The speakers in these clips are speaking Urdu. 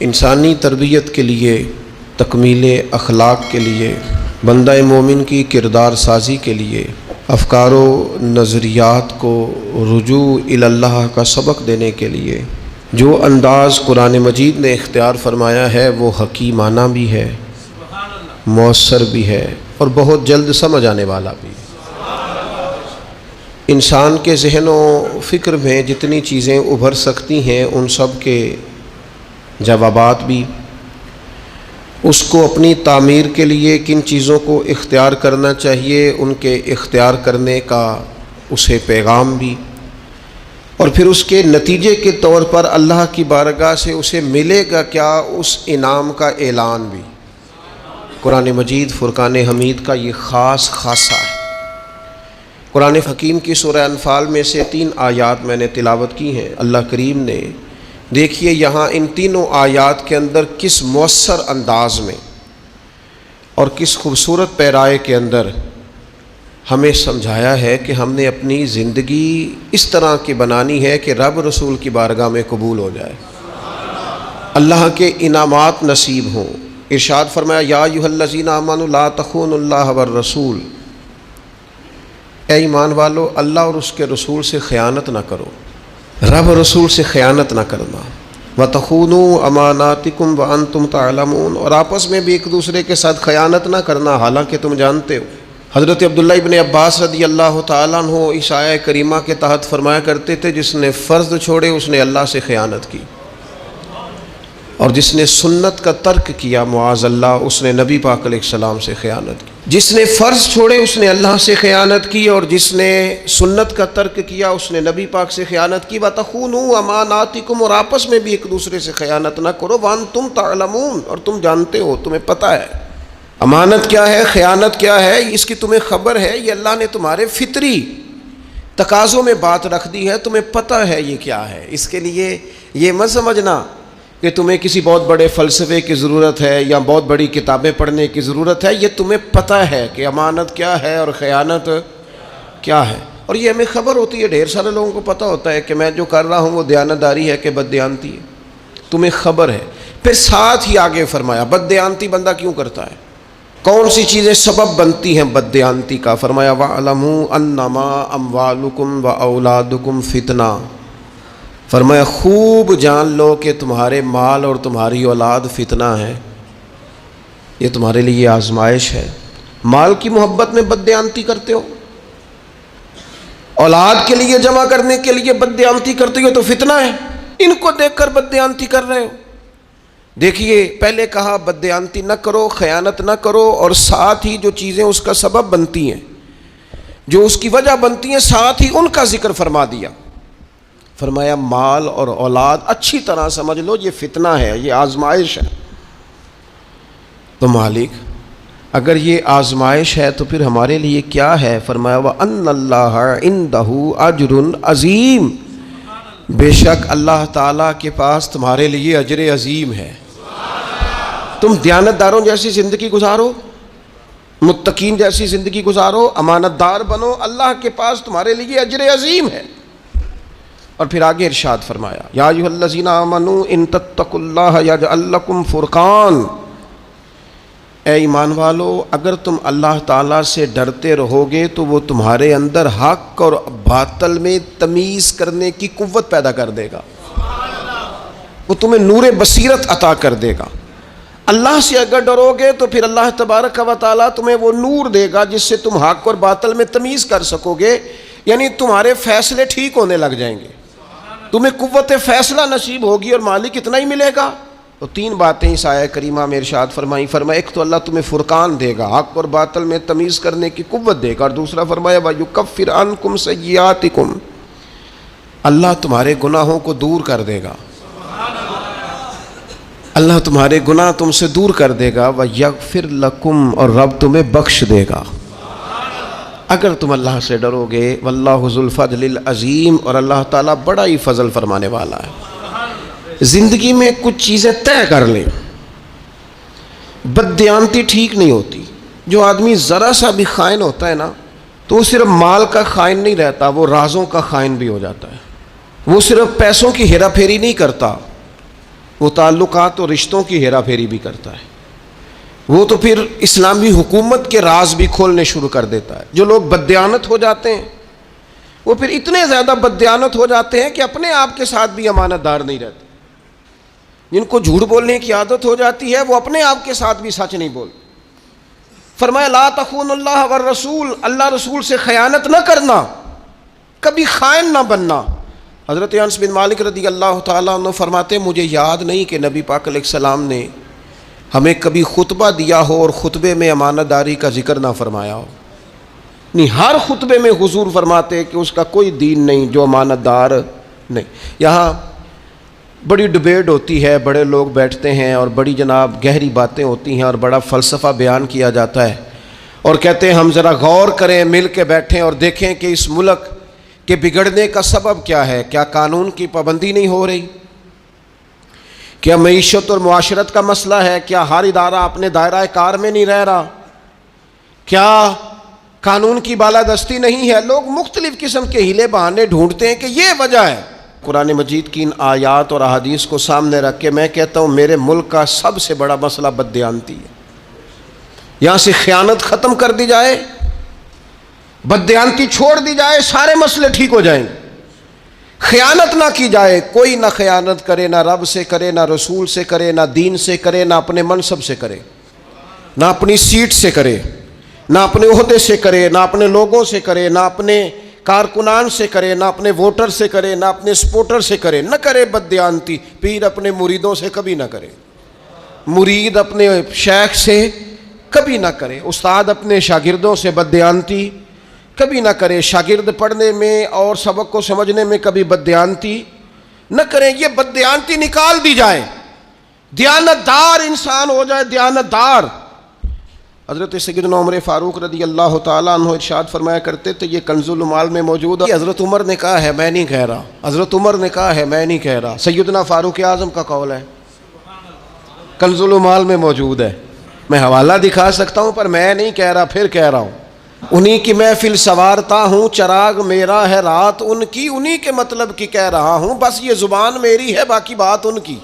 انسانی تربیت کے لیے، تکمیل اخلاق کے لیے، بندہ مومن کی کردار سازی کے لیے، افکار و نظریات کو رجوع الی اللہ کا سبق دینے کے لیے جو انداز قرآن مجید نے اختیار فرمایا ہے وہ حکیمانہ بھی ہے، مؤثر بھی ہے اور بہت جلد سمجھ آنے والا بھی۔ انسان کے ذہن و فکر میں جتنی چیزیں ابھر سکتی ہیں ان سب کے جوابات بھی، اس کو اپنی تعمیر کے لیے کن چیزوں کو اختیار کرنا چاہیے ان کے اختیار کرنے کا اسے پیغام بھی، اور پھر اس کے نتیجے کے طور پر اللہ کی بارگاہ سے اسے ملے گا کیا اس انعام کا اعلان بھی۔ قرآن مجید فرقان حمید کا یہ خاص خاصہ ہے۔ قرآن حکیم کی سورہ انفال میں سے 3 آیات میں نے تلاوت کی ہیں۔ اللہ کریم نے دیکھیے یہاں ان تینوں آیات کے اندر کس مؤثر انداز میں اور کس خوبصورت پیرائے کے اندر ہمیں سمجھایا ہے کہ ہم نے اپنی زندگی اس طرح کی بنانی ہے کہ رب رسول کی بارگاہ میں قبول ہو جائے، اللہ کے انعامات نصیب ہوں۔ ارشاد فرمایا یا ایھا الذین آمنوا لا تخونوا اللہ والرسول، اے ایمان والو اللہ اور اس کے رسول سے خیانت نہ کرو، رب رسول سے خیانت نہ کرنا۔ وَتَخُونُوا أَمَانَاتِكُمْ وَأَنْتُمْ تَعْلَمُونَ، اور آپس میں بھی ایک دوسرے کے ساتھ خیانت نہ کرنا حالانکہ تم جانتے ہو۔ حضرت عبداللہ ابن عباس رضی اللہ تعالیٰ عنہ اس آیہ کریمہ کے تحت فرمایا کرتے تھے جس نے فرض چھوڑے اس نے اللہ سے خیانت کی، اور جس نے سنت کا ترک کیا معاذ اللہ اس نے نبی پاک علیہ السلام سے خیانت کی۔ جس نے فرض چھوڑے اس نے اللہ سے خیانت کی، اور جس نے سنت کا ترک کیا اس نے نبی پاک سے خیانت کی۔ وَتَخُونُوا أَمَانَاتِكُمْ، اور آپس میں بھی ایک دوسرے سے خیانت نہ کرو۔ وَأَنْتُمْ تَعْلَمُونَ، اور تم جانتے ہو، تمہیں پتہ ہے امانت کیا ہے، خیانت کیا ہے، اس کی تمہیں خبر ہے۔ یہ اللہ نے تمہارے فطری تقاضوں میں بات رکھ دی ہے، تمہیں پتہ ہے یہ کیا ہے۔ اس کے لیے یہ مت سمجھنا کہ تمہیں کسی بہت بڑے فلسفے کی ضرورت ہے یا بہت بڑی کتابیں پڑھنے کی ضرورت ہے، یہ تمہیں پتہ ہے کہ امانت کیا ہے اور خیانت کیا ہے، اور یہ ہمیں خبر ہوتی ہے۔ ڈھیر سارے لوگوں کو پتہ ہوتا ہے کہ میں جو کر رہا ہوں وہ دیانتداری ہے کہ بددیانتی ہے، تمہیں خبر ہے۔ پھر ساتھ ہی آگے فرمایا بددیانتی بندہ کیوں کرتا ہے، کون سی چیزیں سبب بنتی ہیں بددیانتی کا۔ فرمایا وَاعْلَمُوا أَنَّمَا أَمْوَالُكُمْ وَأَوْلَادُكُمْ فِتْنَةٌ، فرمایا خوب جان لو کہ تمہارے مال اور تمہاری اولاد فتنہ ہے، یہ تمہارے لیے آزمائش ہے۔ مال کی محبت میں بددیانتی کرتے ہو، اولاد کے لیے جمع کرنے کے لیے بددیانتی کرتے ہو تو فتنہ ہے، ان کو دیکھ کر بددیانتی کر رہے ہو۔ دیکھیے پہلے کہا بددیانتی نہ کرو، خیانت نہ کرو، اور ساتھ ہی جو چیزیں اس کا سبب بنتی ہیں، جو اس کی وجہ بنتی ہیں، ساتھ ہی ان کا ذکر فرما دیا۔ فرمایا مال اور اولاد اچھی طرح سمجھ لو یہ فتنہ ہے، یہ آزمائش ہے۔ تو مالک اگر یہ آزمائش ہے تو پھر ہمارے لیے کیا ہے؟ فرمایا وَأَنَّ اللَّهَ عِنْدَهُ أَجْرٌ عَظِيمٌ، بے شک اللہ تعالیٰ کے پاس تمہارے لیے اجر عظیم ہے۔ تم دیانتداروں جیسی زندگی گزارو، متقین جیسی زندگی گزارو، امانت دار بنو، اللہ کے پاس تمہارے لیے اجر عظیم ہے۔ اور پھر آگے ارشاد فرمایا یا ایھا الذین آمنوا ان تتقوا اللہ یجعل لکم فرقان، اے ایمان والو اگر تم اللہ تعالیٰ سے ڈرتے رہو گے تو وہ تمہارے اندر حق اور باطل میں تمیز کرنے کی قوت پیدا کر دے گا، وہ تمہیں نور بصیرت عطا کر دے گا۔ اللہ سے اگر ڈرو گے تو پھر اللہ تبارک و تعالیٰ تمہیں وہ نور دے گا جس سے تم حق اور باطل میں تمیز کر سکو گے، یعنی تمہارے فیصلے ٹھیک ہونے لگ جائیں گے، تمہیں قوت فیصلہ نصیب ہوگی، اور مالک اتنا ہی ملے گا۔ تو 3 باتیں اس آیہ کریمہ میں ارشاد فرمائی۔ فرمایا ایک تو اللہ تمہیں فرقان دے گا، حق اور باطل میں تمیز کرنے کی قوت دے گا، اور دوسرا فرمایا وَيُكَفِّرْ عَنْكُمْ سَيِّئَاتِكُمْ، اللہ تمہارے گناہوں کو دور کر دے گا، اللہ تمہارے گناہ تم سے دور کر دے گا۔ وَيَغْفِرْ لَكُمْ، اور رب تمہیں بخش دے گا اگر تم اللہ سے ڈرو گے۔ واللہ ذو الفضل العظیم، اور اللہ تعالیٰ بڑا ہی فضل فرمانے والا ہے۔ زندگی میں کچھ چیزیں طے کر لیں، بددیانتی ٹھیک نہیں ہوتی۔ جو آدمی ذرا سا بھی خائن ہوتا ہے نا تو وہ صرف مال کا خائن نہیں رہتا، وہ رازوں کا خائن بھی ہو جاتا ہے۔ وہ صرف پیسوں کی ہیرا پھیری نہیں کرتا، وہ تعلقات اور رشتوں کی ہیرا پھیری بھی کرتا ہے، وہ تو پھر اسلامی حکومت کے راز بھی کھولنے شروع کر دیتا ہے۔ جو لوگ بددیانت ہو جاتے ہیں وہ پھر اتنے زیادہ بددیانت ہو جاتے ہیں کہ اپنے آپ کے ساتھ بھی امانت دار نہیں رہتے۔ جن کو جھوٹ بولنے کی عادت ہو جاتی ہے وہ اپنے آپ کے ساتھ بھی سچ نہیں بولتے۔ فرمایا لا تخون اللہ والرسول، اللہ رسول سے خیانت نہ کرنا، کبھی خائن نہ بننا۔ حضرت انس بن مالک رضی اللہ تعالیٰ عنہ فرماتے مجھے یاد نہیں کہ نبی پاک علیہ السلام نے ہمیں کبھی خطبہ دیا ہو اور خطبے میں امانت داری کا ذکر نہ فرمایا ہو۔ نہیں، ہر خطبے میں حضور فرماتے کہ اس کا کوئی دین نہیں جو امانت دار نہیں۔ یہاں بڑی ڈبیٹ ہوتی ہے، بڑے لوگ بیٹھتے ہیں اور بڑی جناب گہری باتیں ہوتی ہیں اور بڑا فلسفہ بیان کیا جاتا ہے، اور کہتے ہیں ہم ذرا غور کریں، مل کے بیٹھیں اور دیکھیں کہ اس ملک کے بگڑنے کا سبب کیا ہے۔ کیا قانون کی پابندی نہیں ہو رہی؟ کیا معیشت اور معاشرت کا مسئلہ ہے؟ کیا ہر ادارہ اپنے دائرہ کار میں نہیں رہ رہا؟ کیا قانون کی بالادستی نہیں ہے؟ لوگ مختلف قسم کے ہیلے بہانے ڈھونڈتے ہیں کہ یہ وجہ ہے۔ قرآن مجید کی ان آیات اور احادیث کو سامنے رکھ کے میں کہتا ہوں میرے ملک کا سب سے بڑا مسئلہ بددیانتی ہے۔ یہاں سے خیانت ختم کر دی جائے، بددیانتی چھوڑ دی جائے، سارے مسئلے ٹھیک ہو جائیں گے۔ خیانت نہ کی جائے، کوئی نہ خیانت کرے، نہ رب سے کرے، نہ رسول سے کرے، نہ دین سے کرے، نہ اپنے منصب سے کرے، نہ اپنی سیٹ سے کرے، نہ اپنے عہدے سے کرے، نہ اپنے لوگوں سے کرے، نہ اپنے کارکنان سے کرے، نہ اپنے ووٹر سے کرے، نہ اپنے سپورٹر سے کرے، نہ کرے بددیانتی۔ پیر اپنے مریدوں سے کبھی نہ کرے، مرید اپنے شیخ سے کبھی نہ کرے، استاد اپنے شاگردوں سے بددیانتی کبھی نہ کرے، شاگرد پڑھنے میں اور سبق کو سمجھنے میں کبھی بددیانتی نہ کریں۔ یہ بددیانتی نکال دی جائے، دیانتدار انسان ہو جائے، دیانتدار۔ حضرت سیدنا عمر فاروق رضی اللہ تعالیٰ عنہ ارشاد فرمایا کرتے تھے، یہ کنز المال میں موجود ہے، حضرت عمر نے کہا ہے میں نہیں کہہ رہا، حضرت عمر نے کہا ہے میں نہیں کہہ رہا، سیدنا فاروق اعظم کا قول ہے، کنز المال میں موجود ہے۔ میں حوالہ دکھا سکتا ہوں پر میں نہیں کہہ رہا، پھر کہہ رہا ہوں۔ انہی کی محفل سوارتا ہوں، چراغ میرا ہے رات ان کی، انہی کے مطلب کی کہہ رہا ہوں، بس یہ زبان میری ہے باقی بات ان کی۔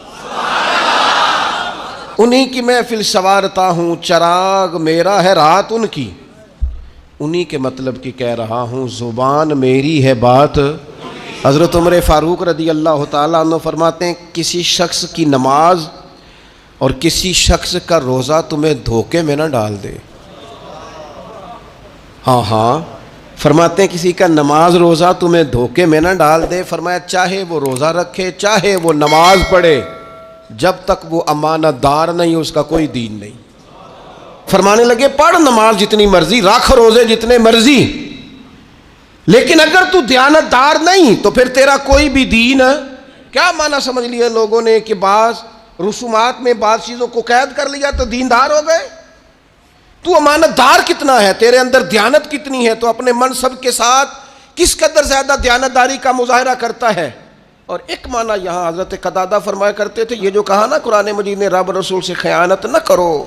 انہی کی محفل سوارتا ہوں، چراغ میرا ہے رات ان کی، انہی کے مطلب کی کہہ رہا ہوں، زبان میری ہے بات۔ حضرت عمر فاروق رضی اللہ تعالیٰ عنہ فرماتے ہیں کسی شخص کی نماز اور کسی شخص کا روزہ تمہیں دھوکے میں نہ ڈال دے۔ ہاں فرماتے ہیں کسی کا نماز روزہ تمہیں دھوکے میں نہ ڈال دے۔ فرمایا چاہے وہ روزہ رکھے، چاہے وہ نماز پڑھے، جب تک وہ امانت دار نہیں اس کا کوئی دین نہیں۔ فرمانے لگے پڑھ نماز جتنی مرضی، رکھ روزے جتنے مرضی، لیکن اگر تو دیانت دار نہیں تو پھر تیرا کوئی بھی دین ہے۔ کیا معنی سمجھ لیا لوگوں نے کہ بعض رسومات میں بعض چیزوں کو قید کر لیا تو دیندار ہو گئے؟ تو امانت دار کتنا ہے، تیرے اندر دیانت کتنی ہے، تو اپنے منصب کے ساتھ کس قدر زیادہ دیانت داری کا مظاہرہ کرتا ہے۔ اور ایک معنی یہاں حضرت قتادہ فرمایا کرتے تھے، یہ جو کہا نا قرآن مجید نے رب رسول سے خیانت نہ کرو،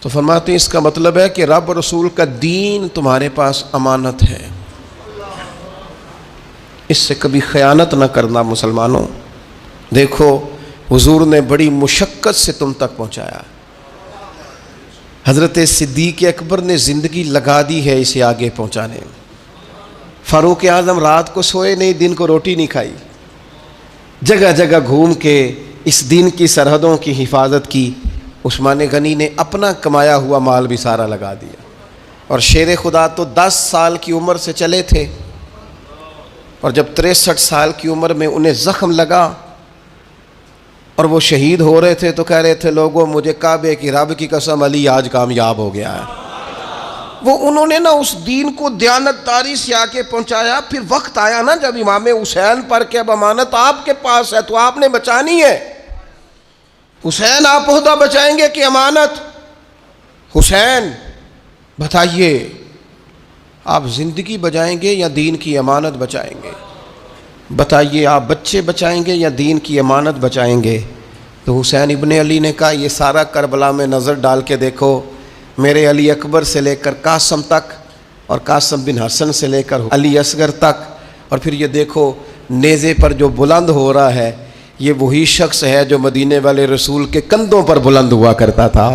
تو فرماتے ہیں اس کا مطلب ہے کہ رب رسول کا دین تمہارے پاس امانت ہے، اس سے کبھی خیانت نہ کرنا مسلمانوں۔ دیکھو حضور نے بڑی مشقت سے تم تک پہنچایا، حضرت صدیق اکبر نے زندگی لگا دی ہے اسے آگے پہنچانے میں۔ فاروق اعظم رات کو سوئے نہیں، دن کو روٹی نہیں کھائی، جگہ جگہ گھوم کے اس دین کی سرحدوں کی حفاظت کی۔ عثمان غنی نے اپنا کمایا ہوا مال بھی سارا لگا دیا، اور شیر خدا تو 10 سال کی عمر سے چلے تھے، اور جب 63 سال کی عمر میں انہیں زخم لگا اور وہ شہید ہو رہے تھے تو کہہ رہے تھے لوگوں مجھے کعبے کی رب کی قسم علی آج کامیاب ہو گیا ہے۔ وہ انہوں نے نا اس دین کو دیانت داری سے آ کے پہنچایا۔ پھر وقت آیا نا جب امام حسین پر کہ اب امانت آپ کے پاس ہے تو آپ نے بچانی ہے۔ حسین آپ عہدہ بچائیں گے کہ امانت؟ حسین بتائیے آپ زندگی بچائیں گے یا دین کی امانت بچائیں گے؟ بتائیے آپ بچے بچائیں گے یا دین کی امانت بچائیں گے؟ تو حسین ابن علی نے کہا یہ سارا کربلا میں نظر ڈال کے دیکھو، میرے علی اکبر سے لے کر قاسم تک، اور قاسم بن حسن سے لے کر علی اصغر تک، اور پھر یہ دیکھو نیزے پر جو بلند ہو رہا ہے یہ وہی شخص ہے جو مدینے والے رسول کے کندھوں پر بلند ہوا کرتا تھا.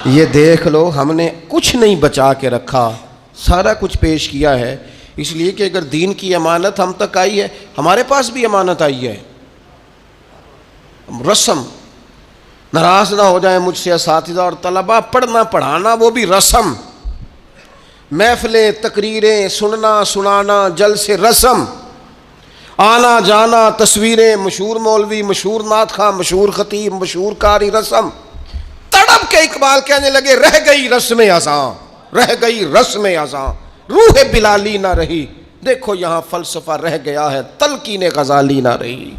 یہ دیکھ لو ہم نے کچھ نہیں بچا کے رکھا, سارا کچھ پیش کیا ہے. اس لیے کہ اگر دین کی امانت ہم تک آئی ہے, ہمارے پاس بھی امانت آئی ہے. رسم, ناراض نہ ہو جائیں مجھ سے اساتذہ اور طلباء, پڑھنا پڑھانا وہ بھی رسم, محفلیں تقریریں سننا سنانا جلسے رسم, آنا جانا تصویریں, مشہور مولوی, مشہور نعت خواں, مشہور خطیب, مشہور قاری, رسم. تڑپ کے اقبال کہنے لگے رہ گئی رسم اذاں, رہ گئی رسم اذاں, روح بلالی نہ رہی. دیکھو یہاں فلسفہ رہ گیا ہے, تلقین غزالی نہ رہی.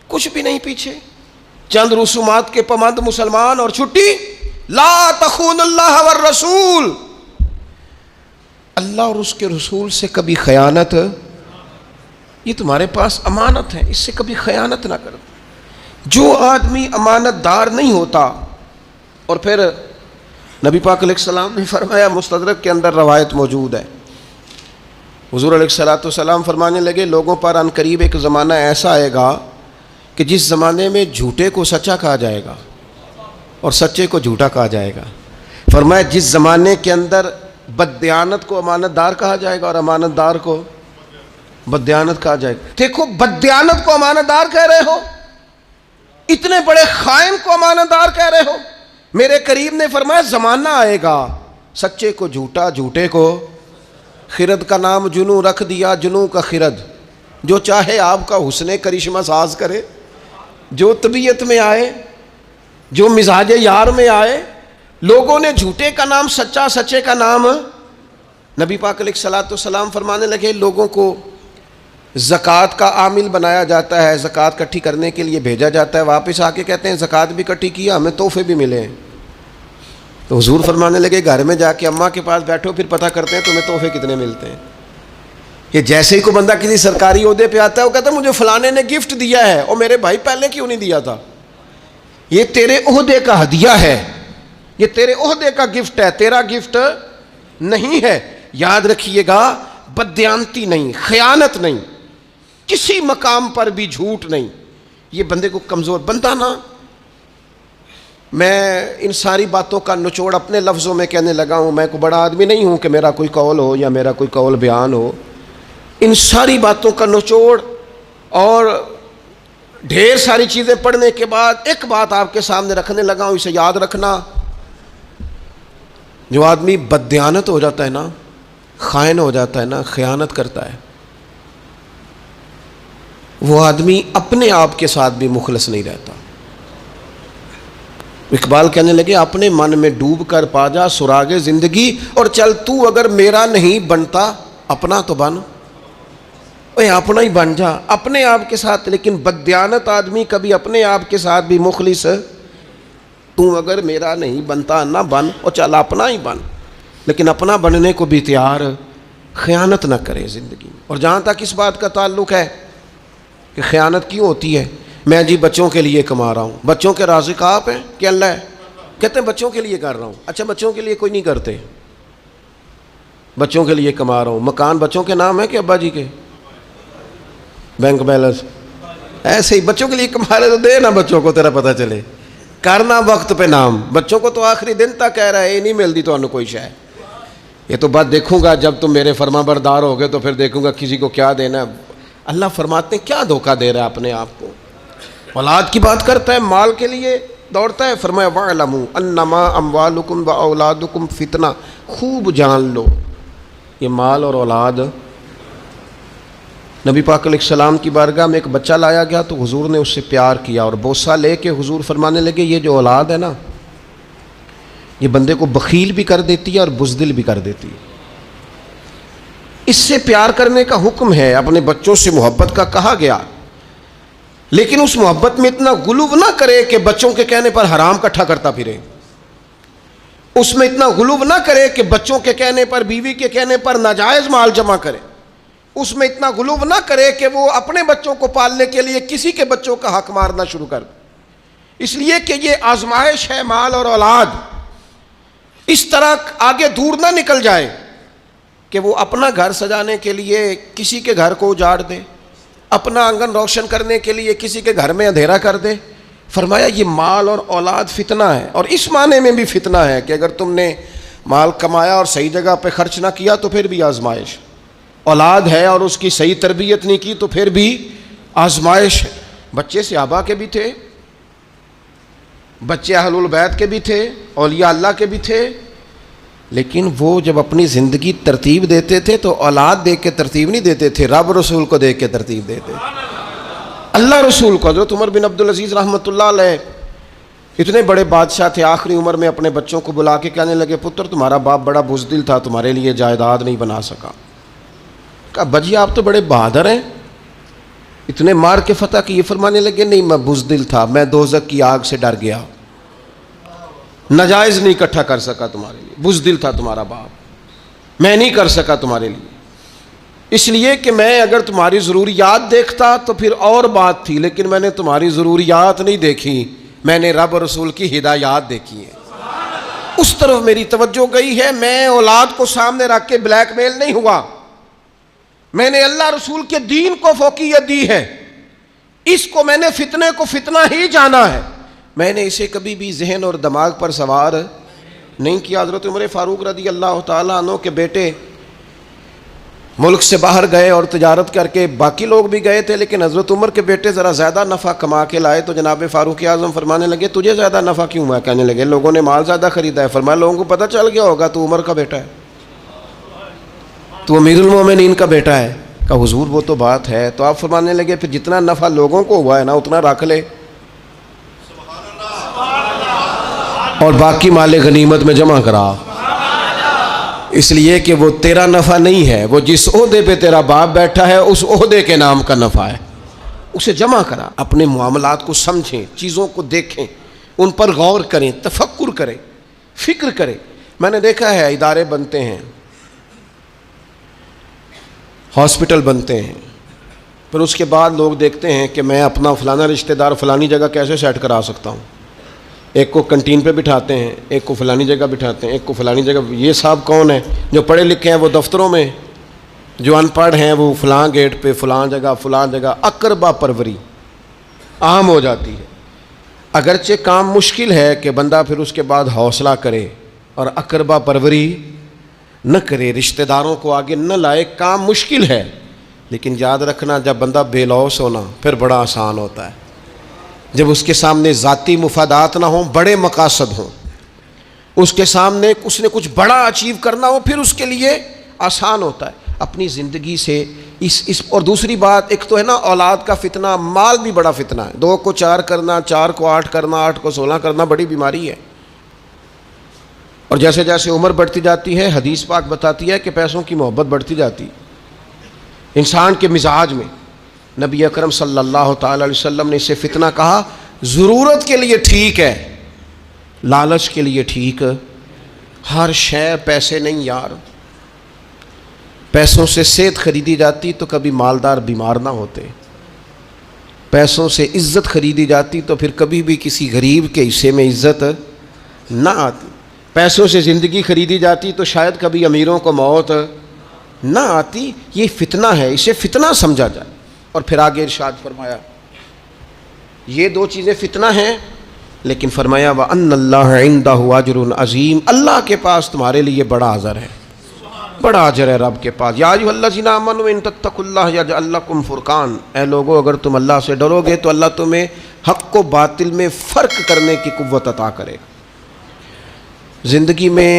کچھ بھی نہیں پیچھے, چند رسومات کے پابند مسلمان اور چھٹی. لا تخون اللہ والرسول, اللہ اور اس کے رسول سے کبھی خیانت, یہ تمہارے پاس امانت ہے, اس سے کبھی خیانت نہ کرو. جو آدمی امانت دار نہیں ہوتا, اور پھر نبی پاک علیہ السلام نے فرمایا, مستدرک کے اندر روایت موجود ہے, حضور علیہ السلام فرمانے لگے لوگوں پر ان قریب ایک زمانہ ایسا آئے گا کہ جس زمانے میں جھوٹے کو سچا کہا جائے گا اور سچے کو جھوٹا کہا جائے گا. فرمایا جس زمانے کے اندر بددیانت کو امانت دار کہا جائے گا اور امانت دار کو بددیانت کہا جائے گا. دیکھو بددیانت کو امانت دار کہہ رہے ہو, اتنے بڑے خائن کو امانت دار کہہ رہے ہو. میرے قریب نے فرمایا زمانہ آئے گا سچے کو جھوٹا, جھوٹے کو خرد کا نام جنو رکھ دیا, جنو کا خرد. جو چاہے آپ کا حسن کرشمہ ساز کرے, جو طبیعت میں آئے, جو مزاج یار میں آئے. لوگوں نے جھوٹے کا نام سچا, سچے کا نام. نبی پاک علیہ السلام فرمانے لگے لوگوں کو زکوٰۃ کا عامل بنایا جاتا ہے, زکوٰۃ اکٹھی کرنے کے لیے بھیجا جاتا ہے, واپس آ کے کہتے ہیں زکوٰۃ بھی اکٹھی کیا, ہمیں تحفے بھی ملے ہیں. تو حضور فرمانے لگے گھر میں جا کے اماں کے پاس بیٹھو, پھر پتہ کرتے ہیں تمہیں تحفے کتنے ملتے ہیں. کہ جیسے ہی کوئی بندہ کسی سرکاری عہدے پہ آتا ہے وہ کہتا ہے مجھے فلانے نے گفٹ دیا ہے, اور میرے بھائی پہلے کیوں نہیں دیا تھا؟ یہ تیرے عہدے کا ہدیہ ہے, یہ تیرے عہدے کا گفٹ ہے, تیرا گفٹ نہیں ہے. یاد رکھیے گا, بددیانتی نہیں, خیانت نہیں, کسی مقام پر بھی جھوٹ نہیں. یہ بندے کو کمزور بندہ نا. میں ان ساری باتوں کا نچوڑ اپنے لفظوں میں کہنے لگا ہوں. میں کوئی بڑا آدمی نہیں ہوں کہ میرا کوئی قول ہو یا میرا کوئی قول بیان ہو. ان ساری باتوں کا نچوڑ اور ڈھیر ساری چیزیں پڑھنے کے بعد ایک بات آپ کے سامنے رکھنے لگا ہوں, اسے یاد رکھنا. جو آدمی بددیانت ہو جاتا ہے نا, خائن ہو جاتا ہے نا, خیانت کرتا ہے, وہ آدمی اپنے آپ کے ساتھ بھی مخلص نہیں رہتا. اقبال کہنے لگے اپنے من میں ڈوب کر پا جا سراغ زندگی, اور چل تو اگر میرا نہیں بنتا اپنا تو بن, اے اپنا ہی بن جا اپنے آپ کے ساتھ. لیکن بددیانت آدمی کبھی اپنے آپ کے ساتھ بھی مخلص, تو اگر میرا نہیں بنتا نہ بن, اور چل اپنا ہی بن, لیکن اپنا بننے کو بھی تیار, خیانت نہ کرے زندگی میں. اور جہاں تک اس بات کا تعلق ہے کہ خیانت کیوں ہوتی ہے, میں جی بچوں کے لیے کما رہا ہوں, بچوں کے رازق آپ ہیں کہ اللہ ہے؟ کہتے ہیں بچوں کے لیے کر رہا ہوں. اچھا بچوں کے لیے کوئی نہیں کرتے, بچوں کے لیے کما رہا ہوں. مکان بچوں کے نام ہے کہ ابا جی کے؟ بینک بیلنس ایسے ہی بچوں کے لیے کما رہے تو دے نا بچوں کو, تیرا پتہ چلے. کرنا وقت پہ نام, بچوں کو تو آخری دن تک کہہ رہا ہے یہ نہیں ملتی تو انہوں کوئی شے. یہ تو بات دیکھوں گا جب تم میرے فرما بردار ہو گئے تو پھر دیکھوں گا کسی کو کیا دینا. اللہ فرماتے ہیں کیا دھوکہ دے رہا ہے اپنے آپ کو. اولاد کی بات کرتا ہے, مال کے لیے دوڑتا ہے. فرمایا وَاعْلَمُوا أَنَّمَا أَمْوَالُكُمْ وَأَوْلَادُكُمْ فِتْنَةٌ, خوب جان لو یہ مال اور اولاد. نبی پاک علیہ السلام کی بارگاہ میں ایک بچہ لایا گیا تو حضور نے اس سے پیار کیا, اور بوسہ لے کے حضور فرمانے لگے یہ جو اولاد ہے نا یہ بندے کو بخیل بھی کر دیتی ہے اور بزدل بھی کر دیتی ہے. اس سے پیار کرنے کا حکم ہے, اپنے بچوں سے محبت کا کہا گیا, لیکن اس محبت میں اتنا غلو نہ کرے کہ بچوں کے کہنے پر حرام کٹھا کرتا پھرے. اس میں اتنا غلو نہ کرے کہ بچوں کے کہنے پر, بیوی کے کہنے پر ناجائز مال جمع کرے. اس میں اتنا غلو نہ کرے کہ وہ اپنے بچوں کو پالنے کے لیے کسی کے بچوں کا حق مارنا شروع کر. اس لیے کہ یہ آزمائش ہے مال اور اولاد. اس طرح آگے دور نہ نکل جائے کہ وہ اپنا گھر سجانے کے لیے کسی کے گھر کو اجاڑ دے, اپنا آنگن روشن کرنے کے لیے کسی کے گھر میں اندھیرا کر دے. فرمایا یہ مال اور اولاد فتنہ ہے, اور اس معنی میں بھی فتنہ ہے کہ اگر تم نے مال کمایا اور صحیح جگہ پہ خرچ نہ کیا تو پھر بھی آزمائش. اولاد ہے اور اس کی صحیح تربیت نہیں کی تو پھر بھی آزمائش ہے. بچے صحابہ کے بھی تھے, بچے اہل البیت کے بھی تھے, اولیاء اللہ کے بھی تھے, لیکن وہ جب اپنی زندگی ترتیب دیتے تھے تو اولاد دیکھ کے ترتیب نہیں دیتے تھے, رب رسول کو دیکھ کے ترتیب دیتے تھے. اللہ رسول کو. حضرت عمر بن عبدالعزیز رحمۃ اللہ علیہ اتنے بڑے بادشاہ تھے, آخری عمر میں اپنے بچوں کو بلا کے کہنے لگے, پتر تمہارا باپ بڑا بزدل تھا, تمہارے لیے جائیداد نہیں بنا سکا. کہا بجی آپ تو بڑے بہادر ہیں, اتنے مار کے فتح کی. یہ فرمانے لگے نہیں میں بزدل تھا, میں دوزخ کی آگ سے ڈر گیا, نجائز نہیں اکٹھا کر سکا تمہارے لیے. بزدل تھا تمہارا باپ, میں نہیں کر سکا تمہارے لیے, اس لیے کہ میں اگر تمہاری ضروریات دیکھتا تو پھر اور بات تھی, لیکن میں نے تمہاری ضروریات نہیں دیکھی, میں نے رب رسول کی ہدایات دیکھی ہے, اس طرف میری توجہ گئی ہے. میں اولاد کو سامنے رکھ کے بلیک میل نہیں ہوا, میں نے اللہ رسول کے دین کو فوقیت دی ہے, اس کو میں نے فتنے کو فتنہ ہی جانا ہے, میں نے اسے کبھی بھی ذہن اور دماغ پر سوار نہیں کیا. حضرت عمر فاروق رضی اللہ تعالیٰ عنہ کے بیٹے ملک سے باہر گئے اور تجارت کر کے, باقی لوگ بھی گئے تھے, لیکن حضرت عمر کے بیٹے ذرا زیادہ نفع کما کے لائے تو جناب فاروق اعظم فرمانے لگے تجھے زیادہ نفع کیوں ہوا؟ کہنے لگے لوگوں نے مال زیادہ خریدا ہے. فرمایا لوگوں کو پتہ چل گیا ہوگا تو عمر کا بیٹا ہے, تو امیر المومنین کا بیٹا ہے. کہا حضور وہ تو بات ہے. تو آپ فرمانے لگے پھر جتنا نفع لوگوں کو ہوا ہے نا اتنا رکھ لے, اور باقی مال غنیمت میں جمع کرا, اس لیے کہ وہ تیرا نفع نہیں ہے, وہ جس عہدے پہ تیرا باپ بیٹھا ہے اس عہدے کے نام کا نفع ہے, اسے جمع کرا. اپنے معاملات کو سمجھیں, چیزوں کو دیکھیں, ان پر غور کریں, تفکر کریں, فکر کریں. میں نے دیکھا ہے ادارے بنتے ہیں, ہاسپٹل بنتے ہیں, پھر اس کے بعد لوگ دیکھتے ہیں کہ میں اپنا فلانا رشتہ دار فلانی جگہ کیسے سیٹ کرا سکتا ہوں. ایک کو کنٹین پہ بٹھاتے ہیں, ایک کو فلانی جگہ بٹھاتے ہیں, ایک کو فلانی جگہ. یہ صاحب کون ہیں؟ جو پڑھے لکھے ہیں وہ دفتروں میں, جو ان پڑھ ہیں وہ فلاں گیٹ پہ, فلاں جگہ فلاں جگہ. اقربا پروری عام ہو جاتی ہے. اگرچہ کام مشکل ہے کہ بندہ پھر اس کے بعد حوصلہ کرے اور اقربا پروری نہ کرے, رشتہ داروں کو آگے نہ لائے. کام مشکل ہے, لیکن یاد رکھنا جب بندہ بے لوث ہونا پھر بڑا آسان ہوتا ہے. جب اس کے سامنے ذاتی مفادات نہ ہوں, بڑے مقاصد ہوں, اس کے سامنے اس نے کچھ بڑا اچیو کرنا ہو, پھر اس کے لیے آسان ہوتا ہے. اپنی زندگی سے اس اور دوسری بات, ایک تو ہے نا اولاد کا فتنہ, مال بھی بڑا فتنہ ہے. 2 کو 4 کرنا, 4 کو 8 کرنا, 8 کو 16 کرنا بڑی بیماری ہے. اور جیسے جیسے عمر بڑھتی جاتی ہے, حدیث پاک بتاتی ہے کہ پیسوں کی محبت بڑھتی جاتی انسان کے مزاج میں. نبی اکرم صلی اللہ تعالی علیہ وسلم نے اسے فتنہ کہا. ضرورت کے لیے ٹھیک ہے, لالچ کے لیے ٹھیک. ہر شے پیسے نہیں یار, پیسوں سے صحت خریدی جاتی تو کبھی مالدار بیمار نہ ہوتے, پیسوں سے عزت خریدی جاتی تو پھر کبھی بھی کسی غریب کے حصے میں عزت نہ آتی, پیسوں سے زندگی خریدی جاتی تو شاید کبھی امیروں کو موت نہ آتی. یہ فتنہ ہے, اسے فتنہ سمجھا جائے. اور پھر آگے ارشاد فرمایا یہ 2 چیزیں فتنہ ہیں, لیکن فرمایا وَأَنَّ اللَّهَ عِنْدَهُ أَجْرٌ عَظِيمٌ, اللہ کے پاس تمہارے لیے بڑا اجر ہے, بڑا اجر ہے رب کے پاس. یا ایھا الذین آمنوا ان تتقوا اللہ یجعل لکم فرقان, اے لوگو اگر تم اللہ سے ڈرو گے تو اللہ تمہیں حق و باطل میں فرق کرنے کی قوت عطا کرے. زندگی میں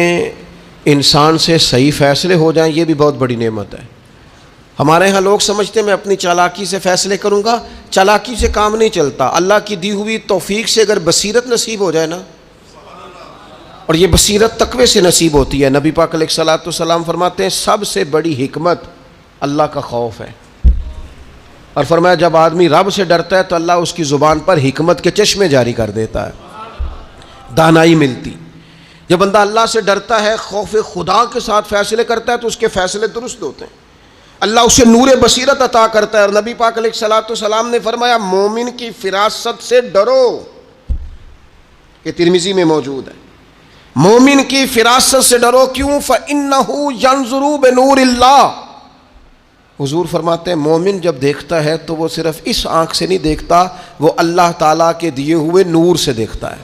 انسان سے صحیح فیصلے ہو جائیں یہ بھی بہت بڑی نعمت ہے. ہمارے ہاں لوگ سمجھتے ہیں میں اپنی چالاکی سے فیصلے کروں گا, چالاکی سے کام نہیں چلتا. اللہ کی دی ہوئی توفیق سے اگر بصیرت نصیب ہو جائے نا, اور یہ بصیرت تقوی سے نصیب ہوتی ہے. نبی پاک علیہ الصلوۃ والسلام فرماتے ہیں سب سے بڑی حکمت اللہ کا خوف ہے, اور فرمایا جب آدمی رب سے ڈرتا ہے تو اللہ اس کی زبان پر حکمت کے چشمے جاری کر دیتا ہے, دانائی ملتی. جب بندہ اللہ سے ڈرتا ہے, خوف خدا کے ساتھ فیصلے کرتا ہے تو اس کے فیصلے درست ہوتے ہیں. اللہ اسے نور بصیرت عطا کرتا ہے. اور نبی پاک علیہ الصلوۃ والسلام نے فرمایا مومن کی فراست سے ڈرو, یہ ترمذی میں موجود ہے. مومن کی فراست سے ڈرو, کیوں؟ فَإِنَّهُ يَنْظُرُ بِنُورِ اللَّهِ, حضور فرماتے ہیں مومن جب دیکھتا ہے تو وہ صرف اس آنکھ سے نہیں دیکھتا، وہ اللہ تعالیٰ کے دیے ہوئے نور سے دیکھتا ہے۔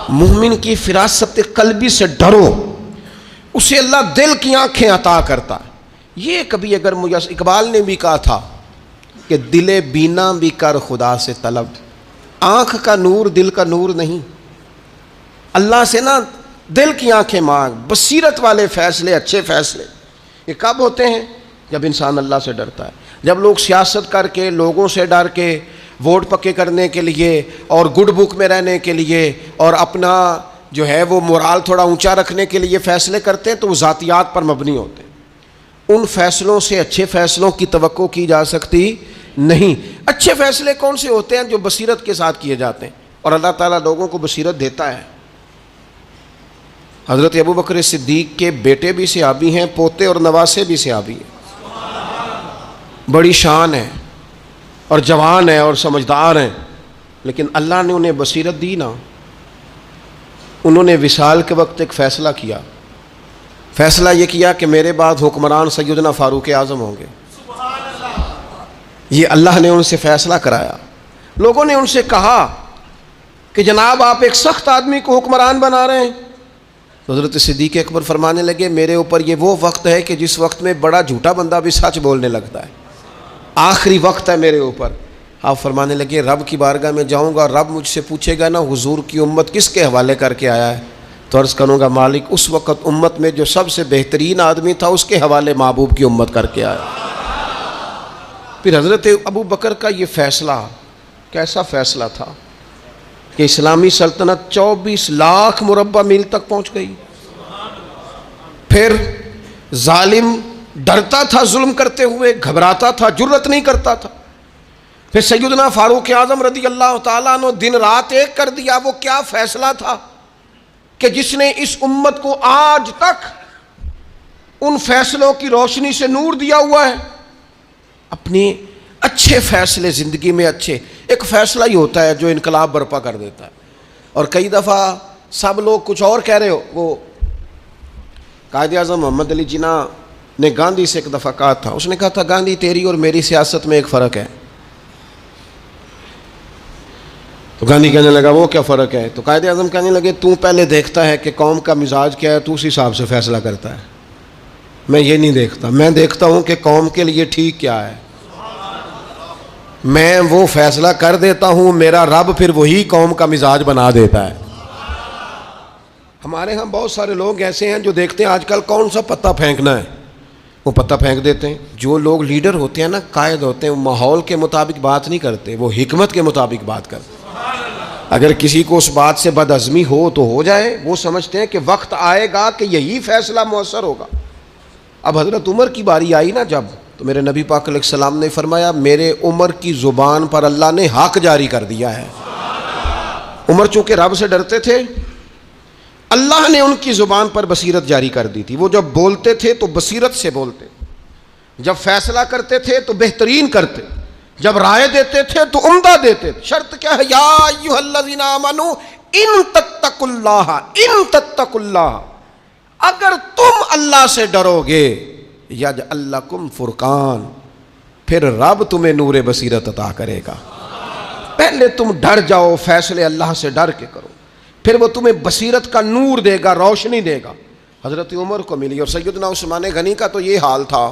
مومن کی فراست قلبی سے ڈرو، اسے اللہ دل کی آنکھیں عطا کرتا ہے۔ یہ کبھی اگر مجھے اقبال نے بھی کہا تھا کہ دل بینا بھی کر خدا سے طلب، آنکھ کا نور دل کا نور نہیں، اللہ سے نا دل کی آنکھیں مانگ، بصیرت والے فیصلے، اچھے فیصلے۔ یہ کب ہوتے ہیں؟ جب انسان اللہ سے ڈرتا ہے۔ جب لوگ سیاست کر کے، لوگوں سے ڈر کے، ووٹ پکے کرنے کے لیے اور گڈ بک میں رہنے کے لیے اور اپنا جو ہے وہ مورال تھوڑا اونچا رکھنے کے لیے فیصلے کرتے ہیں تو وہ ذاتیات پر مبنی ہوتے ہیں۔ ان فیصلوں سے اچھے فیصلوں کی توقع کی جا سکتی نہیں۔ اچھے فیصلے کون سے ہوتے ہیں؟ جو بصیرت کے ساتھ کیے جاتے ہیں، اور اللہ تعالیٰ لوگوں کو بصیرت دیتا ہے۔ حضرت ابوبکر صدیق کے بیٹے بھی صحابی ہیں، پوتے اور نواسے بھی صحابی ہیں، بڑی شان ہے اور جوان ہے اور سمجھدار ہیں، لیکن اللہ نے انہیں بصیرت دی نا۔ انہوں نے وصال کے وقت ایک فیصلہ کیا، فیصلہ یہ کیا کہ میرے بعد حکمران سیدنا فاروق اعظم ہوں گے۔ یہ اللہ نے ان سے فیصلہ کرایا۔ لوگوں نے ان سے کہا کہ جناب آپ ایک سخت آدمی کو حکمران بنا رہے ہیں۔ تو حضرت صدیق اکبر فرمانے لگے میرے اوپر یہ وہ وقت ہے کہ جس وقت میں بڑا جھوٹا بندہ بھی سچ بولنے لگتا ہے، آخری وقت ہے میرے اوپر۔ آپ فرمانے لگے رب کی بارگاہ میں جاؤں گا، رب مجھ سے پوچھے گا نا حضور کی امت کس کے حوالے کر کے آیا ہے، تو عرض کروں گا مالک اس وقت امت میں جو سب سے بہترین آدمی تھا اس کے حوالے محبوب کی امت کر کے آیا۔ پھر حضرت ابو بکر کا یہ فیصلہ کیسا فیصلہ تھا کہ اسلامی سلطنت 24 لاکھ مربع میل تک پہنچ گئی۔ پھر ظالم ڈرتا تھا ظلم کرتے ہوئے، گھبراتا تھا، جرأت نہیں کرتا تھا۔ پھر سیدنا فاروق اعظم رضی اللہ تعالیٰ عنہ دن رات ایک کر دیا۔ وہ کیا فیصلہ تھا کہ جس نے اس امت کو آج تک ان فیصلوں کی روشنی سے نور دیا ہوا ہے۔ اپنے اچھے فیصلے زندگی میں اچھے، ایک فیصلہ ہی ہوتا ہے جو انقلاب برپا کر دیتا ہے۔ اور کئی دفعہ سب لوگ کچھ اور کہہ رہے ہو۔ وہ قائد اعظم محمد علی جناح نے گاندھی سے ایک دفعہ کہا تھا، اس نے کہا تھا گاندھی تیری اور میری سیاست میں ایک فرق ہے۔ تو گاندھی کہنے لگا وہ کیا فرق ہے؟ تو قائد اعظم کہنے لگے تو پہلے دیکھتا ہے کہ قوم کا مزاج کیا ہے، تو اس حساب سے فیصلہ کرتا ہے، میں یہ نہیں دیکھتا، میں دیکھتا ہوں کہ قوم کے لیے ٹھیک کیا ہے، میں وہ فیصلہ کر دیتا ہوں، میرا رب پھر وہی قوم کا مزاج بنا دیتا ہے۔ ہمارے ہاں بہت سارے لوگ ایسے ہیں جو دیکھتے ہیں آج کل کون سا پتہ پھینکنا ہے، وہ پتہ پھینک دیتے ہیں۔ جو لوگ لیڈر ہوتے ہیں نا، قائد ہوتے ہیں، وہ ماحول کے مطابق بات نہیں کرتے، وہ حکمت کے مطابق بات کرتے ہیں۔ اگر کسی کو اس بات سے بدعزمی ہو تو ہو جائے، وہ سمجھتے ہیں کہ وقت آئے گا کہ یہی فیصلہ مؤثر ہوگا۔ اب حضرت عمر کی باری آئی نا جب، تو میرے نبی پاک علیہ السلام نے فرمایا میرے عمر کی زبان پر اللہ نے حق جاری کر دیا ہے۔ عمر چونکہ رب سے ڈرتے تھے، اللہ نے ان کی زبان پر بصیرت جاری کر دی تھی۔ وہ جب بولتے تھے تو بصیرت سے بولتے، جب فیصلہ کرتے تھے تو بہترین کرتے، جب رائے دیتے تھے تو عمدہ دیتے تھے۔ شرط کیا ہے؟ یا ایھا الذین آمنوا ان تتقوا اللہ، ان تتقوا اللہ، اگر تم اللہ سے ڈرو گے یجعل لکم فرقان، پھر رب تمہیں نور بصیرت عطا کرے گا۔ پہلے تم ڈر جاؤ، فیصلے اللہ سے ڈر کے کرو، پھر وہ تمہیں بصیرت کا نور دے گا، روشنی دے گا۔ حضرت عمر کو ملی۔ اور سیدنا عثمان غنی کا تو یہ حال تھا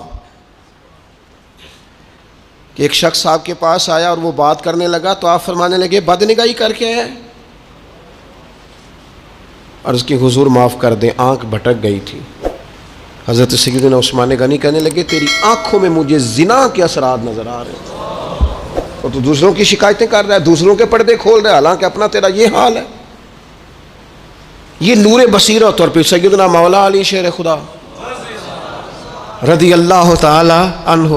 کہ ایک شخص آپ کے پاس آیا اور وہ بات کرنے لگا تو آپ فرمانے لگے بدنگاہی کر کے ہے؟ عرض کی حضور معاف کر دیں، آنکھ بھٹک گئی تھی۔ حضرت سیدنا عثمان غنی کہنے لگے تیری آنکھوں میں مجھے زنا کے اثرات نظر آ رہے ہیں، اور تو دوسروں کی شکایتیں کر رہا ہے، دوسروں کے پردے کھول رہا ہے، حالانکہ اپنا تیرا یہ حال ہے۔ یہ نور بصیرت۔ اور پھر سیدنا مولا علی شیر خدا رضی اللہ تعالی عنہ،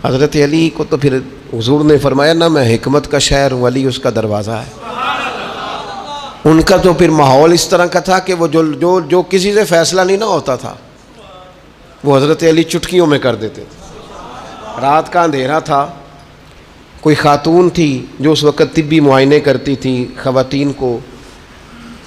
حضرت علی کو تو پھر حضور نے فرمایا نا میں حکمت کا شہر ہوں، علی اس کا دروازہ ہے۔ ان کا تو پھر ماحول اس طرح کا تھا کہ وہ جو کسی سے فیصلہ نہیں نہ ہوتا تھا وہ حضرت علی چٹکیوں میں کر دیتے تھے۔ رات کا اندھیرا تھا، کوئی خاتون تھی جو اس وقت طبی معائنے کرتی تھی خواتین کو،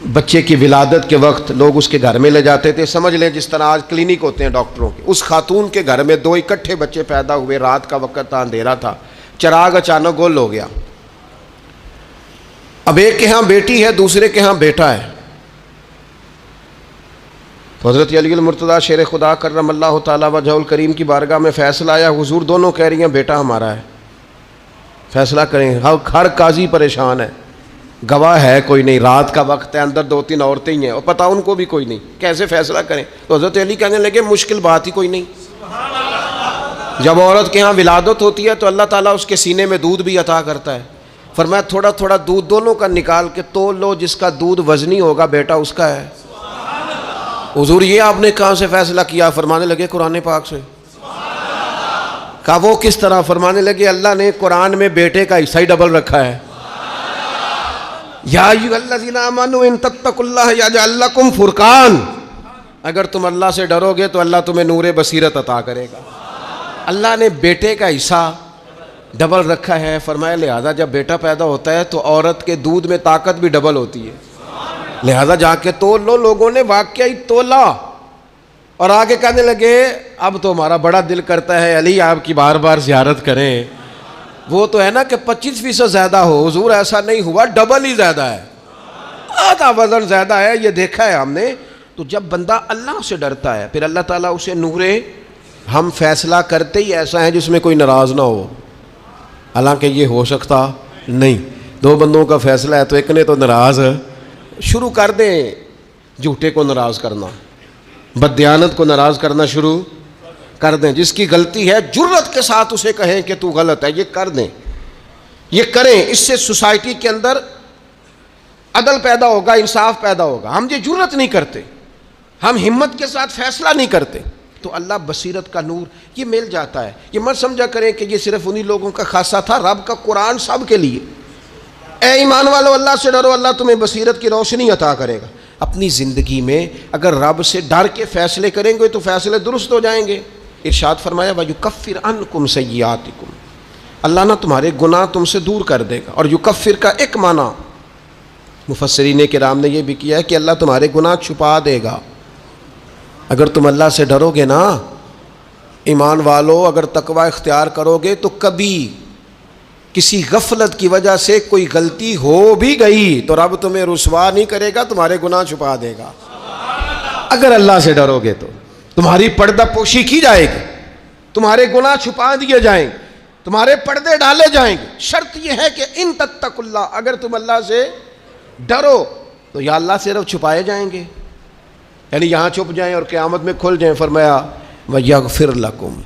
بچے کی ولادت کے وقت لوگ اس کے گھر میں لے جاتے تھے، سمجھ لیں جس طرح آج کلینک ہوتے ہیں ڈاکٹروں کے، اس خاتون کے گھر میں 2 اکٹھے بچے پیدا ہوئے، رات کا وقت تھا، اندھیرا تھا، چراغ اچانک گل ہو گیا۔ اب ایک کے ہاں بیٹی ہے، دوسرے کے ہاں بیٹا ہے۔ حضرت علی المرتضیٰ شیر خدا کرم اللہ تعالیٰ وجہہ الکریم کی بارگاہ میں فیصلہ آیا، حضور دونوں کہہ رہی ہیں بیٹا ہمارا ہے، فیصلہ کریں۔ ہر قاضی پریشان ہے، گواہ ہے کوئی نہیں، رات کا وقت ہے، اندر 2-3 عورتیں ہی ہیں اور پتہ ان کو بھی کوئی نہیں، کیسے فیصلہ کریں؟ تو حضرت علی کہنے لگے مشکل بات ہی کوئی نہیں۔ جب عورت کے ہاں ولادت ہوتی ہے تو اللہ تعالیٰ اس کے سینے میں دودھ بھی عطا کرتا ہے۔ فرمایا تھوڑا تھوڑا دودھ دونوں کا نکال کے تول لو، جس کا دودھ وزنی ہوگا بیٹا اس کا ہے۔ حضور یہ آپ نے کہاں سے فیصلہ کیا؟ فرمانے لگے قرآن پاک سے۔ کہا وہ کس طرح؟ فرمانے لگے اللہ نے قرآن میں بیٹے کا حصہ ہی ڈبل رکھا ہے۔ یا ایھا الذین آمنوا ان تتقوا اللہ یجعل لکم فرقان، اگر تم اللہ سے ڈرو گے تو اللہ تمہیں نور بصیرت عطا کرے گا۔ اللہ نے بیٹے کا حصہ ڈبل رکھا ہے، فرمایا لہذا جب بیٹا پیدا ہوتا ہے تو عورت کے دودھ میں طاقت بھی ڈبل ہوتی ہے، لہذا جا کے تول لو۔ لوگوں نے واقعی تولا اور آگے کہنے لگے اب تو ہمارا بڑا دل کرتا ہے علی آپ کی بار بار زیارت کریں۔ وہ تو ہے نا کہ 25% زیادہ ہو، حضور ایسا نہیں ہوا، ڈبل ہی زیادہ ہے، آدھا وزن زیادہ ہے، یہ دیکھا ہے ہم نے۔ تو جب بندہ اللہ سے ڈرتا ہے پھر اللہ تعالیٰ اسے نورے، ہم فیصلہ کرتے ہی ایسا ہے جس میں کوئی ناراض نہ ہو، حالانکہ یہ ہو سکتا نہیں۔ 2 بندوں کا فیصلہ ہے تو ایک نے تو ناراض شروع کر دیں جھوٹے کو ناراض کرنا، بددیانت کو ناراض کرنا شروع کر دیں، جس کی غلطی ہے جرت کے ساتھ اسے کہیں کہ تو غلط ہے، یہ کر دیں، یہ کریں۔ اس سے سوسائٹی کے اندر عدل پیدا ہوگا، انصاف پیدا ہوگا۔ ہم یہ جرت نہیں کرتے، ہم ہمت کے ساتھ فیصلہ نہیں کرتے، تو اللہ بصیرت کا نور یہ مل جاتا ہے۔ یہ مت سمجھا کریں کہ یہ صرف انہی لوگوں کا خاصہ تھا، رب کا قرآن سب کے لیے۔ اے ایمان والو اللہ سے ڈرو، اللہ تمہیں بصیرت کی روشنی عطا کرے گا۔ اپنی زندگی میں اگر رب سے ڈر کے فیصلے کریں گے تو فیصلے درست ہو جائیں گے۔ ارشاد فرمایا وَيُكَفِّرْ عَنْكُمْ سَيِّئَاتِكُمْ، اللہ نہ تمہارے گناہ تم سے دور کر دے گا۔ اور یکفر کا ایک معنی مفسرین کرام نے یہ بھی کیا ہے کہ اللہ تمہارے گناہ چھپا دے گا۔ اگر تم اللہ سے ڈرو گے نا ایمان والو، اگر تقوی اختیار کرو گے تو کبھی کسی غفلت کی وجہ سے کوئی غلطی ہو بھی گئی تو رب تمہیں رسوا نہیں کرے گا، تمہارے گناہ چھپا دے گا۔ اگر اللہ سے ڈرو گے تو تمہاری پردہ پوشی کی جائے گی، تمہارے گناہ چھپا دیے جائیں گے، تمہارے پردے ڈالے جائیں گے۔ شرط یہ ہے کہ ان تتقوا اللہ، اگر تم اللہ سے ڈرو تو یا اللہ سے رب چھپائے جائیں گے، یعنی یہاں چھپ جائیں اور قیامت میں کھل جائیں۔ فرمایا وَيَغْفِرْ لَكُمْ،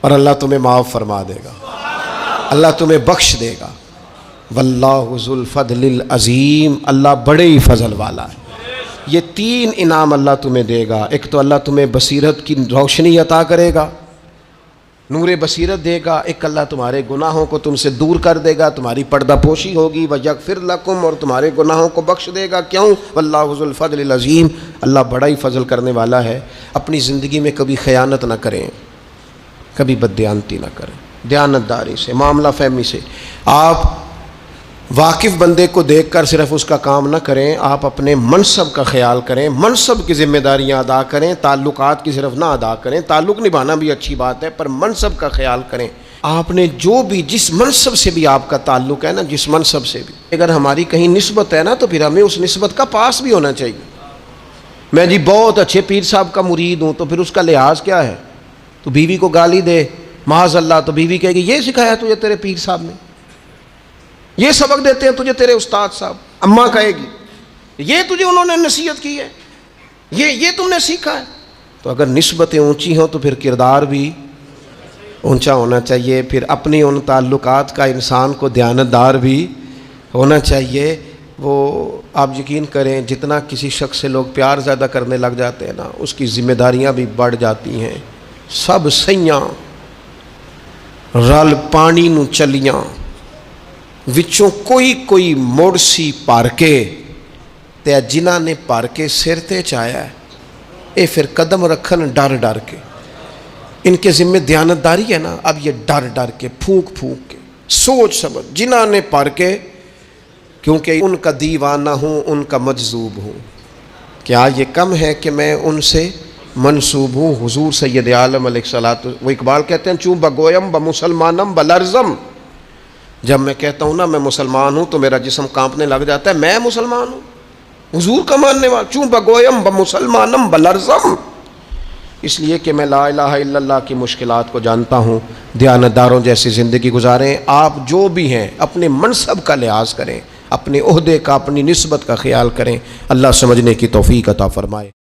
اور اللہ تمہیں معاف فرما دے گا، اللہ تمہیں بخش دے گا۔ وَاللَّهُ ذُو الْفَضْلِ الْعَظِيمِ، اللہ بڑے ہی فضل والا ہے۔ یہ 3 انعام اللہ تمہیں دے گا۔ ایک تو اللہ تمہیں بصیرت کی روشنی عطا کرے گا، نور بصیرت دے گا۔ ایک اللہ تمہارے گناہوں کو تم سے دور کر دے گا، تمہاری پردہ پوشی ہوگی۔ وَيَغْفِرْ لَكُمْ، اور تمہارے گناہوں کو بخش دے گا۔ کیوں؟ وَاللَّهُ ذُو الْفَضْلِ الْعَظِيمِ، اللہ بڑا ہی فضل کرنے والا ہے۔ اپنی زندگی میں کبھی خیانت نہ کریں، کبھی بددیانتی نہ کریں، دیانت داری سے، معاملہ فہمی سے۔ آپ واقف بندے کو دیکھ کر صرف اس کا کام نہ کریں، آپ اپنے منصب کا خیال کریں، منصب کی ذمہ داریاں ادا کریں، تعلقات کی صرف نہ ادا کریں۔ تعلق نبھانا بھی اچھی بات ہے پر منصب کا خیال کریں۔ آپ نے جو بھی جس منصب سے بھی آپ کا تعلق ہے نا، جس منصب سے بھی اگر ہماری کہیں نسبت ہے نا تو پھر ہمیں اس نسبت کا پاس بھی ہونا چاہیے۔ میں جی بہت اچھے پیر صاحب کا مرید ہوں تو پھر اس کا لحاظ کیا ہے؟ تو بیوی کو گالی دے معاذ اللہ تو بیوی کہے گی یہ سکھایا تجھے تیرے پیر صاحب نے، یہ سبق دیتے ہیں تجھے تیرے استاد صاحب۔ اماں کہے گی یہ تجھے انہوں نے نصیحت کی ہے، یہ تم نے سیکھا ہے۔ تو اگر نسبتیں اونچی ہوں تو پھر کردار بھی اونچا ہونا چاہیے، پھر اپنی ان تعلقات کا انسان کو دیانتدار بھی ہونا چاہیے۔ وہ آپ یقین کریں جتنا کسی شخص سے لوگ پیار زیادہ کرنے لگ جاتے ہیں نا، اس کی ذمہ داریاں بھی بڑھ جاتی ہیں۔ سب سیاں رل پانی نو چلیاں، وچوں کوئی موڑ سی پار کے تے جنہاں نے پار کے سر تے چایا ہے، اے پھر قدم رکھن ڈر ڈر کے۔ ان کے ذمہ دیانتداری ہے نا، اب یہ ڈر ڈر کے پھونک کے سوچ سمجھ جنہاں نے پار کے کیونکہ ان کا دیوانہ ہوں، ان کا مجذوب ہوں۔ کیا یہ کم ہے کہ میں ان سے منسوب ہوں؟ حضور سید عالم علیہ الصلوۃ، وہ اقبال کہتے ہیں چوں بگویم بمسلمانم بلرزم، جب میں کہتا ہوں نا میں مسلمان ہوں تو میرا جسم کانپنے لگ جاتا ہے، میں مسلمان ہوں، حضور کا ماننے والا، چوں بگویم بمسلمانم بلرزم، اس لیے کہ میں لا الہ الا اللہ کی مشکلات کو جانتا ہوں۔ دیانتداروں جیسی زندگی گزاریں۔ آپ جو بھی ہیں اپنے منصب کا لحاظ کریں، اپنے عہدے کا، اپنی نسبت کا خیال کریں۔ اللہ سمجھنے کی توفیق عطا فرمائے۔